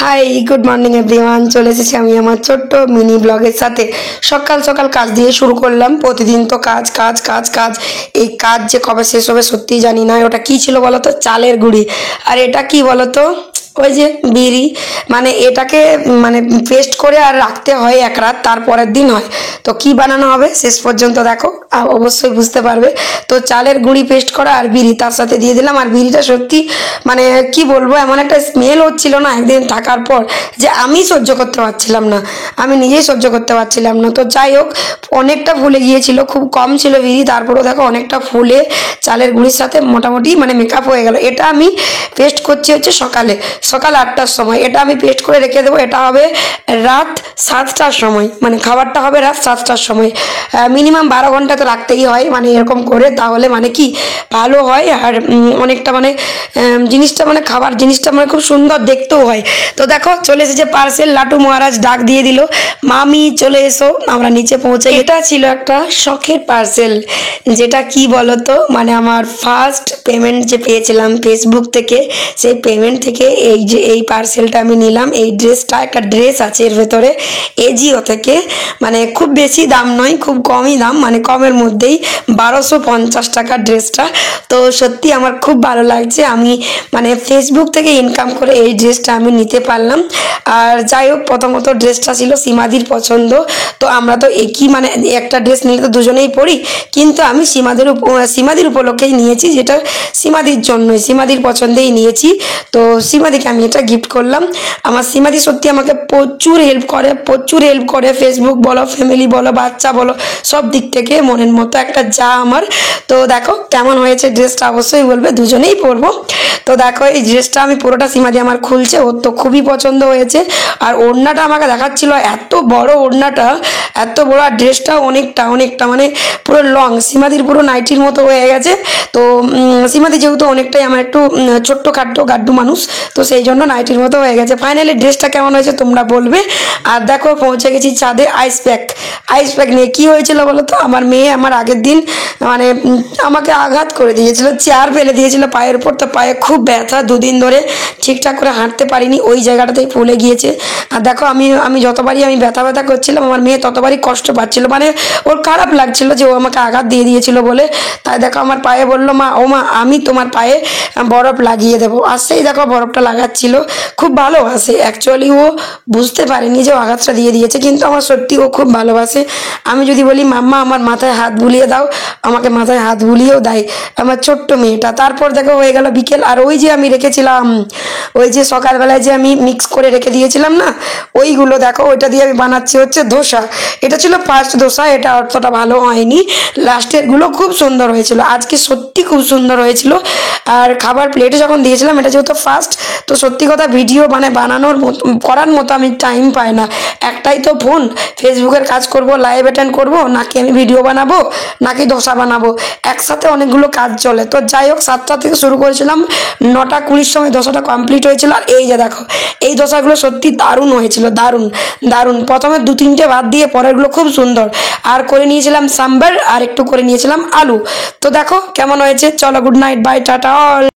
High, good morning everyone. চলে এসেছি আমি আমার ছোট্ট মিনি ব্লগের সাথে। সকাল সকাল কাজ দিয়ে শুরু করলাম। প্রতিদিন তো কাজ কাজ কাজ কাজ। এই কাজ যে কবে শেষ হবে সত্যিই জানি না। ওটা কি ছিল বলো তো? চালের গুঁড়ি। আর এটা কি বলো তো? ওই যে বিড়ি, মানে এটাকে মানে পেস্ট করে আর রাখতে হয় এক রাত, তারপরের দিন হয়। তো কি বানানো হবে শেষ পর্যন্ত দেখো, অবশ্যই বুঝতে পারবে। তো চালের গুঁড়ি পেস্ট করা আর বিড়ি তার সাথে দিয়ে দিলাম। আর বিড়িটা সত্যি মানে কি বলবো, এমন একটা স্মেল হচ্ছিল না একদিন থাকার পর, যে আমি সহ্য করতে পারছিলাম না। আমি নিজেই সহ্য করতে পারছিলাম না। তো যাই হোক, অনেকটা ফুলে গিয়েছিল, খুব কম ছিল বিড়ি, তারপরেও দেখো অনেকটা ফুলে চালের গুঁড়ির সাথে মোটামুটি মানে মেকআপ হয়ে গেল। এটা আমি পেস্ট করছি হচ্ছে সকাল 8টার সময়। এটা আমি পেস্ট করে রেখে দেবো। এটা হবে রাত 7টার সময়, মানে খাবারটা হবে রাত 7টার সময়। মিনিমাম 12 ঘন্টা তো রাখতেই হয়, মানে এরকম করে, তাহলে মানে কি ভালো হয়। আর অনেকটা মানে জিনিসটা মানে খাবার জিনিসটা মানে খুব সুন্দর দেখতেও হয়। তো দেখো চলে এসেছে পার্সেল। লাটু মহারাজ ডাক দিয়ে দিল, মামি চলে এসো। আমরা নিচে পৌঁছে, এটা ছিল একটা শখের পার্সেল। যেটা কি বলতো, মানে আমার ফার্স্ট পেমেন্ট যে পেয়েছিলাম ফেসবুক থেকে, সেই পেমেন্ট থেকে এই যে এই পার্সেলটা আমি নিলাম। এই ড্রেসটা, একটা ড্রেস আছে এর ভেতরে, এজিও থেকে। মানে খুব বেশি দাম নয়, খুব কমই দাম, মানে কমের মধ্যেই, 1250 টাকা ড্রেসটা। তো সত্যি আমার খুব ভালো লাগছে। আমি মানে ফেসবুক থেকে ইনকাম করে এই ড্রেসটা আমি নিতে পারলাম। আর যাই হোক, প্রথমত ড্রেসটা ছিল সীমাদির পছন্দ। তো আমরা তো একই মানে একটা ড্রেস নিলে তো দুজনেই পরি, কিন্তু আমি সীমাদির উপলক্ষেই নিয়েছি, যেটা সীমাদির জন্যই, সীমাদির পছন্দেই নিয়েছি। তো সীমাদিকে আমি এটা গিফট করলাম। আমার সীমাদি সত্যি আমাকে প্রচুর হেল্প করে, ফেসবুক বলো, ফ্যামিলি বলো, বাচ্চা বলো, সব দিক থেকে মনের মতো একটা যা আমার। তো দেখো কেমন হয়েছে ড্রেসটা, অবশ্যই বলবে, দুজনেই পরবো। তো দেখো এই ড্রেসটা আমি পুরোটা সীমাদি আমার খুলছে, ওর তো খুবই পছন্দ হয়েছে। আর ওড়নাটা আমাকে দেখাচ্ছিল, এত বড় ওড়নাটা, এত বড়। আর ড্রেসটা অনেকটা মানে পুরো লং, সীমাদির পুরো নাইটির মতো হয়ে গেছে। তো সীমাদি যেহেতু অনেকটাই আমার একটু ছোট্ট খাট্টো গাড্ডু মানুষ, তো সেই জন্য নাইটির মতো হয়ে গেছে। ফাইনালি ড্রেসটা কেমন হয়েছে তোমরা বলবে। আর দেখো পৌঁছে গেছি ছাদে। আইস প্যাক নিয়ে কি হয়েছিল বলো তো? আমার মেয়ে আমার আগের দিন মানে আমাকে আঘাত করে দিয়েছিল, চেয়ার ফেলে দিয়েছিল পায়ের উপর। তো পায়ে খুব ব্যথা, 2 দিন ধরে ঠিকঠাক করে হাঁটতে পারিনি, ওই জায়গাটাতেই ফুলে গিয়েছে। আর দেখো আমি যতবারই আমি ব্যথা করছিলাম, আমার মেয়ে ততবারই কষ্ট পাচ্ছিল, মানে ওর খারাপ লাগছিল যে ও আমাকে আঘাত দিয়ে দিয়েছিল বলে। তাই দেখো আমার পায়ে বললো, মা আমি তোমার পায়ে বরফ লাগিয়ে দেবো। আর সেই দেখো বরফটা লাগাচ্ছিল, খুব ভালোবাসে। অ্যাকচুয়ালি ও বুঝতে পারেনি যে ও আঘাতটা দিয়ে দিয়েছে, কিন্তু আমার সত্যি ও খুব ভালোবাসে। আমি যদি বলি মাম্মা আমার মাথায় হাত বুলিয়ে দাও, আমাকে মাথায় হাত বুলিয়েও দেয় আমার ছোট্ট মেয়েটা। তারপর দেখো হয়ে গেল বিকেল। আর ওই যে আমি রেখেছিলাম, ওই যে সকালবেলায় যে আমি মিক্স করে রেখে দিয়েছিলাম না, ওইগুলো দেখো, ওইটা দিয়ে আমি বানাচ্ছি হচ্ছে ধোসা। এটা ছিল ফার্স্ট ধোসা, এটা অতটা ভালো হয়নি, লাস্টের গুলো খুব সুন্দর হয়েছিল। আজকে সত্যি খুব সুন্দর হয়েছিল। আর খাবার প্লেটে যখন দিয়েছিলাম, এটা যেহেতু ফার্স্ট, তো সত্যি কথা ভিডিও মানে বানানোর মতো করার মতো আমি টাইম পাই না। একটাই তো ফোন, ফেসবুকের কাজ করব, লাইভ অ্যাটেন্ড করব, নাকি আমি ভিডিও বানাবো, নাকি ধোসা বানাবো, একসাথে অনেকগুলো কাজ চলে। তো যাই হোক, 7টা থেকে শুরু করেছিলাম, 9টা 20 সময় ধোসাটা কমপ্লিট হয়েছিল। আর এই যে দেখো, এই ধোসাগুলো সত্যি দারুণ হয়েছিল, দারুণ। প্রথমে 2-3টে বাদ দিয়ে পরেরগুলো খুব সুন্দর। আর করে নিয়েছিলাম সাম্বার, আর একটু করে নিয়েছিলাম আলু। তো দেখো কেমন হয়েছে। চলো, good night, bye, tata all.